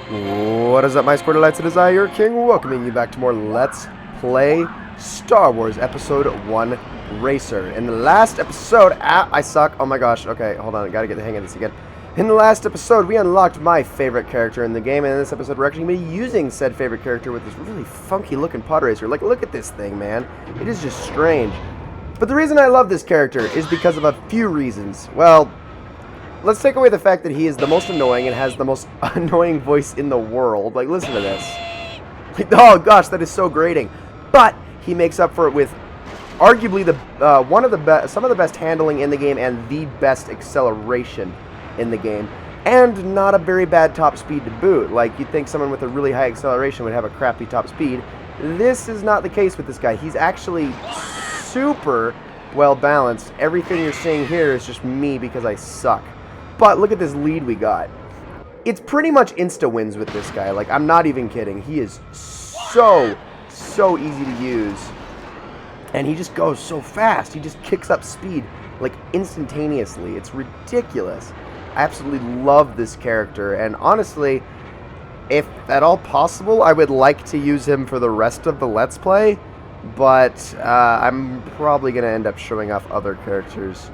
What is up, my square delights? It is I, your king, welcoming you back to more Let's Play Star Wars Episode 1 Racer. In the last episode, I suck. Oh my gosh. Okay, hold on. I gotta get the hang of this again. In the last episode, we unlocked my favorite character in the game, and in this episode, we're actually going to be using said favorite character with this really funky-looking pod racer. Like, look at this thing, man. It is just strange. But the reason I love this character is because of a few reasons. Well, let's take away the fact that he is the most annoying and has the most annoying voice in the world. Like, listen to this. Like, oh gosh, that is so grating. But he makes up for it with arguably some of the best handling in the game and the best acceleration in the game, and not a very bad top speed to boot. Like, you'd think someone with a really high acceleration would have a crappy top speed. This is not the case with this guy. He's actually super well balanced. Everything you're seeing here is just me because I suck. But look at this lead we got. It's pretty much insta wins with this guy. Like, I'm not even kidding. He is so easy to use. And he just goes so fast. He just kicks up speed, like, instantaneously. It's ridiculous. I absolutely love this character. And honestly, if at all possible, I would like to use him for the rest of the Let's Play. But I'm probably going to end up showing off other characters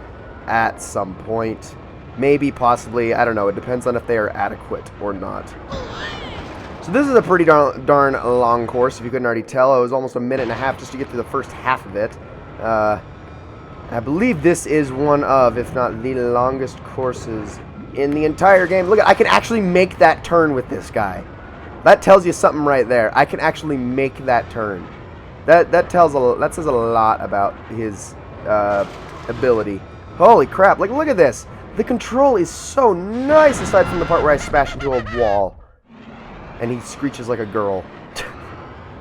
at some point. Maybe, possibly, I don't know. It depends on if they are adequate or not. So this is a pretty darn long course, if you couldn't already tell. It was almost a minute and a half just to get through the first half of it. I believe this is one of, if not the longest courses in the entire game. Look, I can actually make that turn with this guy. That tells you something right there. I can actually make that turn. That says a lot about his ability. Holy crap! Like, look at this. The control is so nice, aside from the part where I smash into a wall, and he screeches like a girl.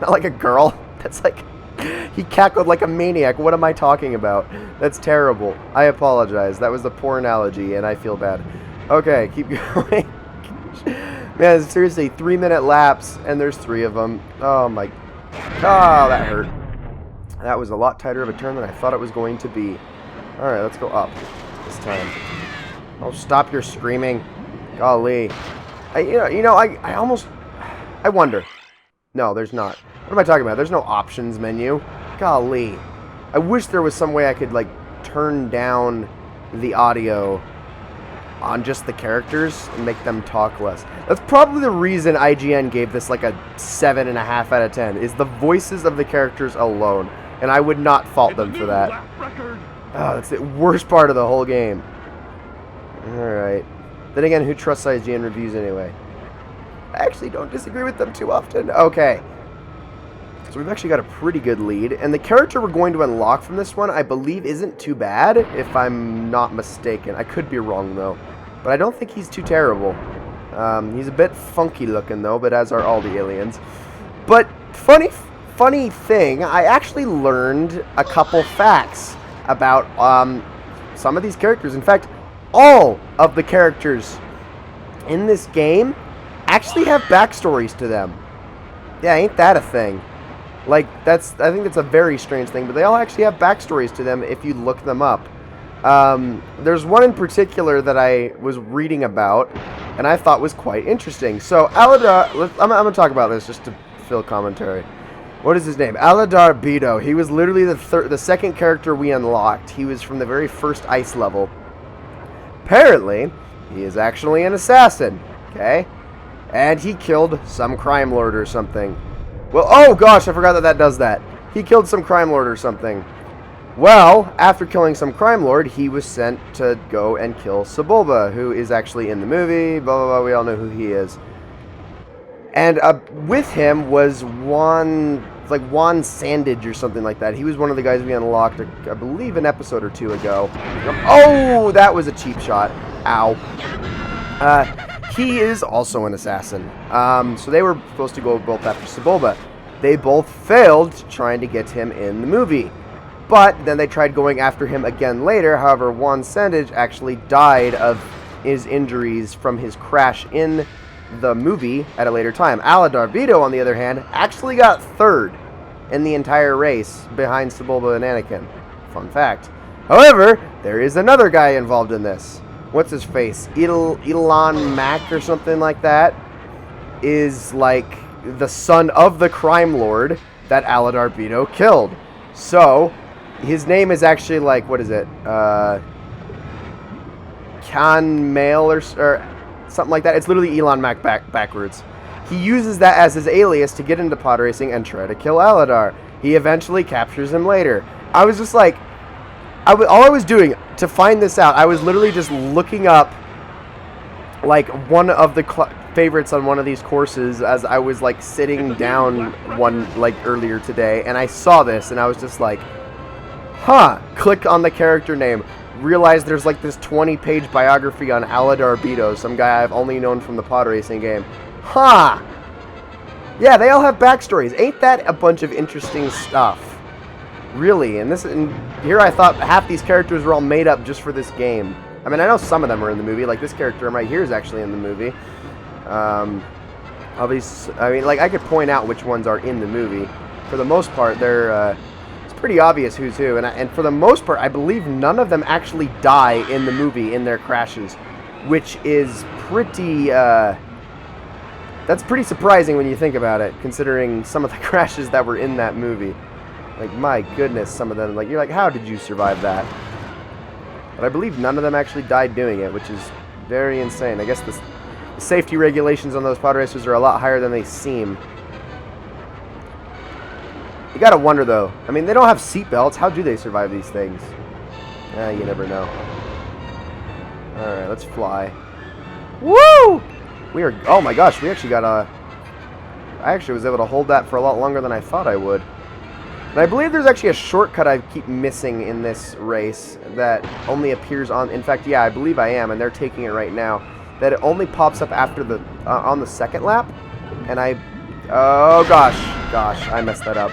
Not like a girl. That's like, he cackled like a maniac. What am I talking about? That's terrible. I apologize. That was a poor analogy, and I feel bad. Okay, keep going. Man, seriously, 3-minute laps, and there's 3 of them. Oh my, oh, that hurt. That was a lot tighter of a turn than I thought it was going to be. All right, let's go up this time. Oh, stop your screaming. Golly. I wonder. No, there's not. What am I talking about? There's no options menu. Golly. I wish there was some way I could, like, turn down the audio on just the characters and make them talk less. That's probably the reason IGN gave this, like, a 7.5 out of 10, is the voices of the characters alone. And I would not fault them for that. Oh, that's the worst part of the whole game. Alright. Then again, who trusts IGN reviews anyway? I actually don't disagree with them too often. Okay. So we've actually got a pretty good lead. And the character we're going to unlock from this one, I believe, isn't too bad, if I'm not mistaken. I could be wrong, though. But I don't think he's too terrible. He's a bit funky looking, though, but as are all the aliens. But funny thing, I actually learned a couple facts about some of these characters. In fact, all of the characters in this game actually have backstories to them. Yeah, ain't that a thing? Like, I think that's a very strange thing, but they all actually have backstories to them if you look them up. There's one in particular that I was reading about, and I thought was quite interesting. So, Aladar, I'm going to talk about this just to fill commentary. What is his name? Aladar Beto. He was literally the second character we unlocked. He was from the very first ice level. Apparently, he is actually an assassin, okay? And he killed some crime lord or something. Well, oh gosh, I forgot that does that. He killed some crime lord or something. Well, after killing some crime lord, he was sent to go and kill Sebulba, who is actually in the movie, blah, blah, blah, we all know who he is. And with him was Juan Sandage or something like that. He was one of the guys we unlocked, I believe, an episode or 2 ago. Oh, that was a cheap shot. Ow. He is also an assassin. So they were supposed to go both after Sebulba. They both failed trying to get him in the movie. But then they tried going after him again later. However, Juan Sandage actually died of his injuries from his crash in the movie at a later time. Aladar Beto, on the other hand, actually got 3rd in the entire race behind Sebulba and Anakin. Fun fact. However, there is another guy involved in this. What's his face? Elon Mack or something like that. is like the son of the crime lord that Aladar Beto killed. So his name is actually like, what is it? Khan Mail or something like that. It's literally Elon Mac backwards. He uses that as his alias to get into pod racing and try to kill Aladar. He eventually captures him later. I was just like, all I was doing to find this out, I was literally just looking up like one of the favorites on one of these courses as I was like sitting down one like earlier today, and I saw this and I was just like, huh, click on the character name, realized there's like this 20-page biography on Aladar Beto, some guy I've only known from the pod racing game. Huh. Yeah, they all have backstories. Ain't that a bunch of interesting stuff? Really, and here I thought half these characters were all made up just for this game. I mean, I know some of them are in the movie, like this character right here is actually in the movie. Obviously, I mean, like I could point out which ones are in the movie. For the most part, they're it's pretty obvious who's who, and for the most part, I believe none of them actually die in the movie in their crashes, which is pretty. That's pretty surprising when you think about it, considering some of the crashes that were in that movie. Like, my goodness, some of them, like, you're like, how did you survive that? But I believe none of them actually died doing it, which is very insane. I guess the safety regulations on those pod racers are a lot higher than they seem. You gotta wonder, though. I mean, they don't have seatbelts. How do they survive these things? You never know. Alright, let's fly. Woo! We are, oh my gosh, we actually got a... I actually was able to hold that for a lot longer than I thought I would. And I believe there's actually a shortcut I keep missing in this race that only appears on... In fact, yeah, I believe I am, and they're taking it right now. That it only pops up after the... on the second lap. And I... Oh, gosh, I messed that up.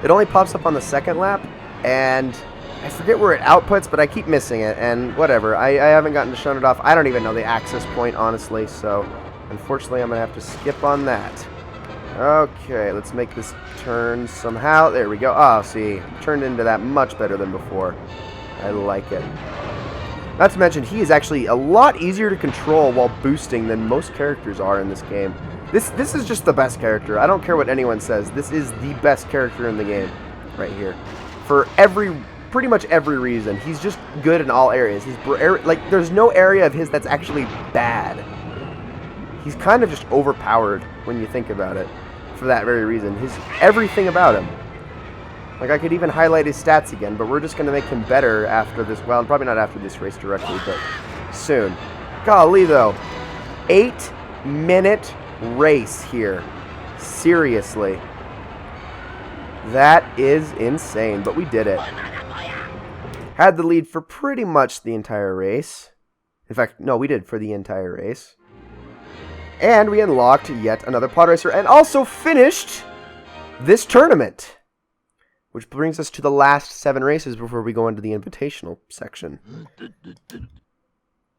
It only pops up on the second lap, and I forget where it outputs, but I keep missing it, and whatever. I haven't gotten to show it off. I don't even know the access point, honestly, so unfortunately I'm going to have to skip on that. Okay, let's make this turn somehow. There we go. Oh, see, turned into that much better than before. I like it. Not to mention, he is actually a lot easier to control while boosting than most characters are in this game. This is just the best character. I don't care what anyone says. This is the best character in the game right here. For pretty much every reason. He's just good in all areas. Like, there's no area of his that's actually bad. He's kind of just overpowered when you think about it. For that very reason. Everything about him. Like, I could even highlight his stats again, but we're just going to make him better after this. Well, probably not after this race directly, but soon. Golly, though. 8-minute race here. Seriously. That is insane, but we did it. Had the lead for pretty much the entire race. In fact, no, we did for the entire race. And we unlocked yet another pod racer and also finished this tournament. Which brings us to the last 7 races before we go into the invitational section.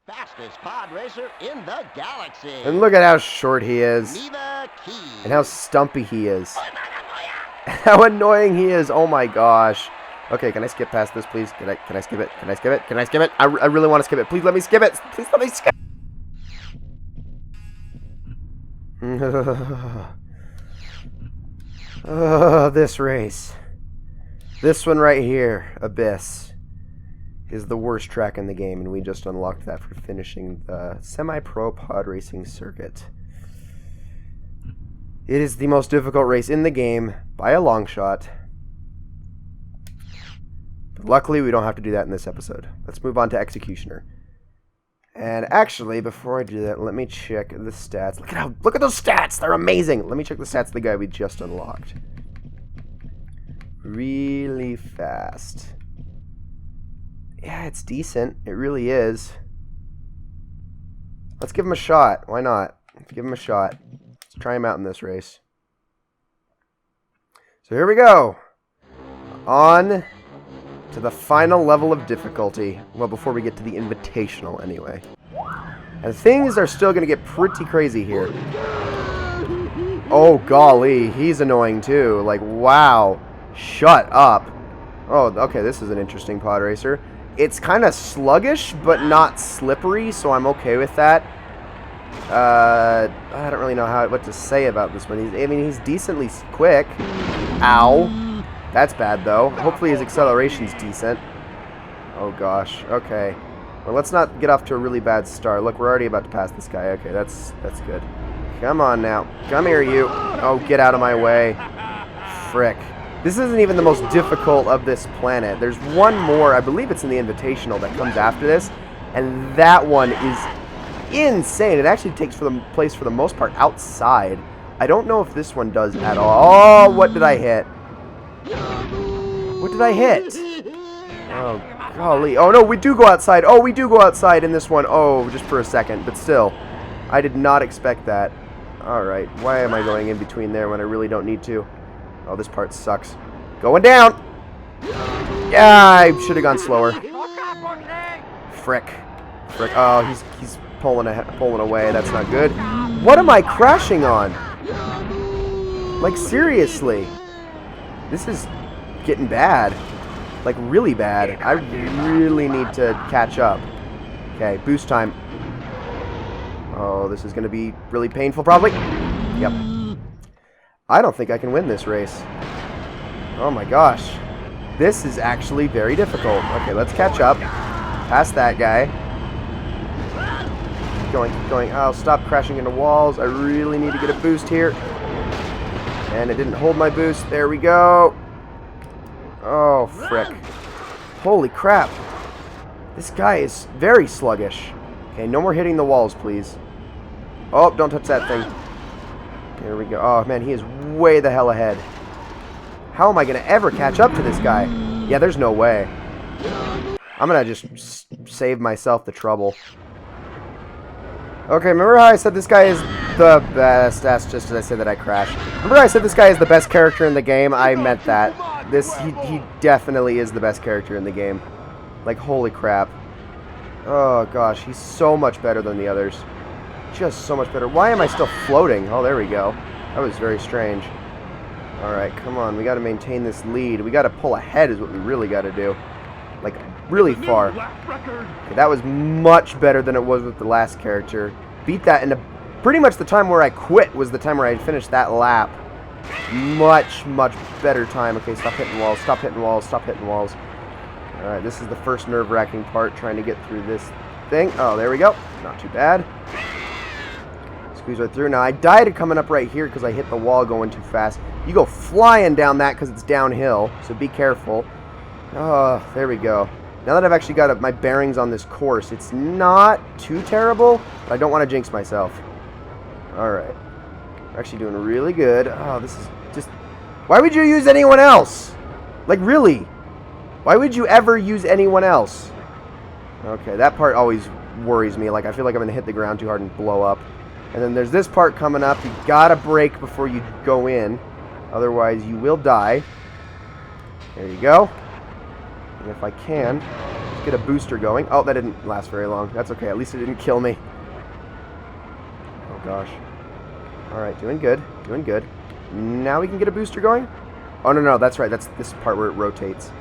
Fastest pod racer in the galaxy. And look at how short he is. And how stumpy he is. And how annoying he is. Oh my gosh. Okay, can I skip past this, please? Can I skip it? Can I skip it? Can I skip it? I really want to skip it. Please let me skip it. Please let me skip it. This race. This one right here, Abyss, is the worst track in the game, and we just unlocked that for finishing the semi-pro pod racing circuit. It is the most difficult race in the game by a long shot. But luckily, we don't have to do that in this episode. Let's move on to Executioner. And actually, before I do that, let me check the stats. Look at those stats! They're amazing! Let me check the stats of the guy we just unlocked. Really fast. Yeah, it's decent. It really is. Let's give him a shot. Why not? Let's give him a shot. Let's try him out in this race. So here we go. On to the final level of difficulty. Well, before we get to the invitational, anyway. And things are still going to get pretty crazy here. Oh, golly. He's annoying, too. Like, wow. Shut up. Oh, okay, this is an interesting pod racer. It's kind of sluggish, but not slippery, so I'm okay with that. I don't really know what to say about this one. He's decently quick. Ow. That's bad, though. Hopefully his acceleration's decent. Oh, gosh. Okay. Well, let's not get off to a really bad start. Look, we're already about to pass this guy. Okay, that's good. Come on now. Come here, you. Oh, get out of my way. Frick. This isn't even the most difficult of this planet. There's one more. I believe it's in the Invitational that comes after this. And that one is insane. It actually takes place for the most part outside. I don't know if this one does at all. Oh, what did I hit? What did I hit? Oh, golly. Oh, no, we do go outside. Oh, we do go outside in this one. Oh, just for a second. But still, I did not expect that. All right. Why am I going in between there when I really don't need to? Oh, this part sucks. Going down. Yeah, I should have gone slower. Frick. Frick. Oh, he's pulling away. That's not good. What am I crashing on? Like, seriously. This is getting bad. Like, really bad. I really need to catch up. Okay, boost time. Oh, this is going to be really painful, probably. Yep. I don't think I can win this race. Oh my gosh. This is actually very difficult. Okay, let's catch up. Past that guy. Keep going. Oh, stop crashing into walls. I really need to get a boost here. And it didn't hold my boost. There we go. Oh, frick. Holy crap. This guy is very sluggish. Okay, no more hitting the walls, please. Oh, don't touch that thing. There we go. Oh, man, he is way the hell ahead. How am I going to ever catch up to this guy? Yeah, there's no way. I'm going to just save myself the trouble. Okay, remember how I said this guy is the best? That's just as I said that I crashed. Remember how I said this guy is the best character in the game? I meant that. He definitely is the best character in the game. Like, holy crap. Oh, gosh, he's so much better than the others. Just so much better. Why am I still floating? Oh, there we go. That was very strange. Alright, come on. We got to maintain this lead. We got to pull ahead is what we really got to do. Like, really far. Okay, that was much better than it was with the last character. Beat that in pretty much the time where I quit was the time where I finished that lap. Much, much better time. Okay, stop hitting walls. Stop hitting walls. Stop hitting walls. Alright, this is the first nerve-wracking part, trying to get through this thing. Oh, there we go. Not too bad. Squeeze right through. Now, I died coming up right here because I hit the wall going too fast. You go flying down that because it's downhill, so be careful. Oh, there we go. Now that I've actually got my bearings on this course, it's not too terrible, but I don't want to jinx myself. Alright. We're actually doing really good. Oh, this is just... Why would you use anyone else? Like, really? Why would you ever use anyone else? Okay, that part always worries me. Like, I feel like I'm going to hit the ground too hard and blow up. And then there's this part coming up. You gotta brake before you go in. Otherwise, you will die. There you go. And if I can, let's get a booster going. Oh, that didn't last very long. That's okay. At least it didn't kill me. Oh, gosh. Alright, doing good. Doing good. Now we can get a booster going? Oh, no, that's right. That's this part where it rotates.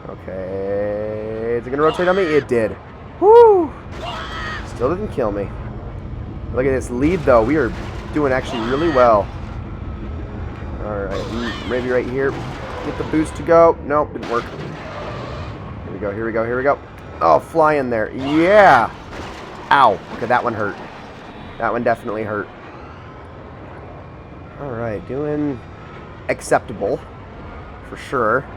Okay. Is it going to rotate on me? It did. Woo! Still didn't kill me. Look at this lead, though. We are doing actually really well. Alright, maybe right here. Get the boost to go. Nope, didn't work. Here we go, here we go, here we go. Oh, fly in there. Yeah! Ow. Okay, that one hurt. That one definitely hurt. Alright, doing acceptable. For sure.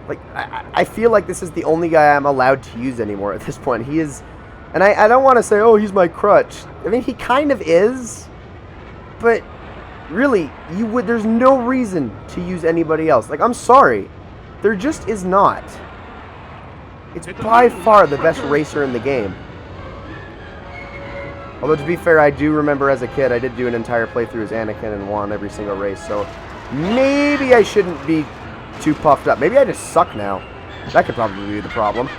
Like, I feel like this is the only guy I'm allowed to use anymore at this point. He is... And I don't want to say, oh, he's my crutch. I mean, he kind of is. But, really, there's no reason to use anybody else. Like, I'm sorry. There just is not. It's by far the best racer in the game. Although, to be fair, I do remember as a kid, I did do an entire playthrough as Anakin and won every single race. So, maybe I shouldn't be too puffed up. Maybe I just suck now. That could probably be the problem.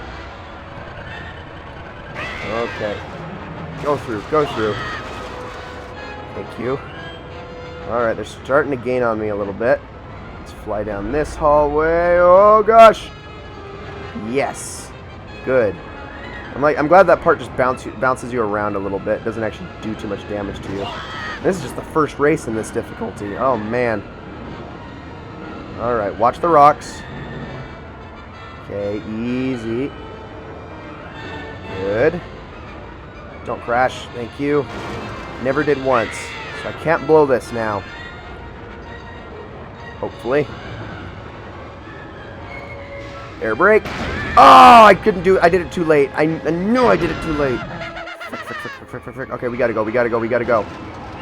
Okay. Go through. Go through. Thank you. Alright, they're starting to gain on me a little bit. Let's fly down this hallway. Oh, gosh. Yes. Good. I'm glad that part just bounces you around a little bit. It doesn't actually do too much damage to you. This is just the first race in this difficulty. Oh, man. Alright, watch the rocks. Okay, easy. Good. Don't crash. Thank you. Never did once. So I can't blow this now. Hopefully. Air brake. Oh, I couldn't do it. I did it too late. I knew I did it too late. Frick. Okay, we gotta go. We gotta go.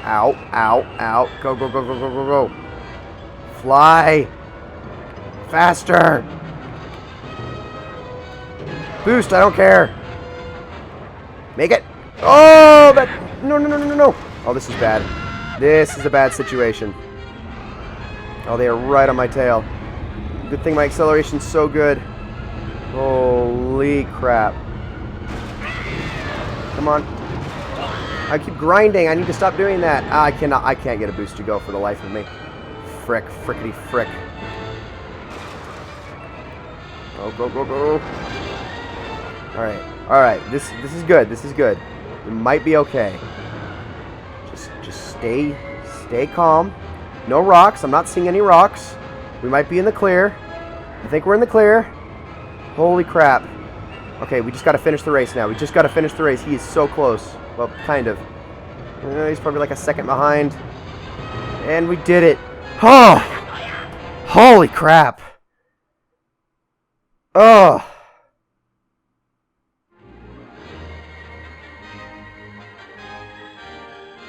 Ow, ow, ow. Go. Fly. Faster. Boost, I don't care. Make it. Oh, that. No. Oh, this is bad. This is a bad situation. Oh, they are right on my tail. Good thing my acceleration's so good. Holy crap. Come on. I keep grinding. I need to stop doing that. I can't get a boost to go for the life of me. Frickety frick. Go. Alright. This is good. We might be okay. Just stay calm. No rocks. I'm not seeing any rocks. We might be in the clear. I think we're in the clear. Holy crap. Okay, we just got to finish the race now. He is so close. Well, kind of. He's probably like a second behind. And we did it. Oh! Holy crap. Oh!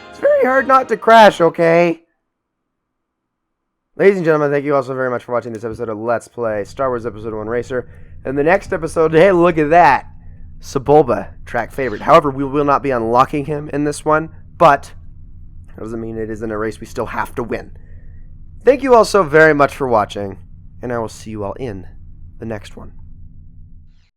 It's very hard not to crash, okay? Ladies and gentlemen, thank you also very much for watching this episode of Let's Play Star Wars Episode 1 Racer. And the next episode, hey, look at that! Sebulba, track favorite. However, we will not be unlocking him in this one, but that doesn't mean it isn't a race we still have to win. Thank you all so very much for watching, and I will see you all in the next one.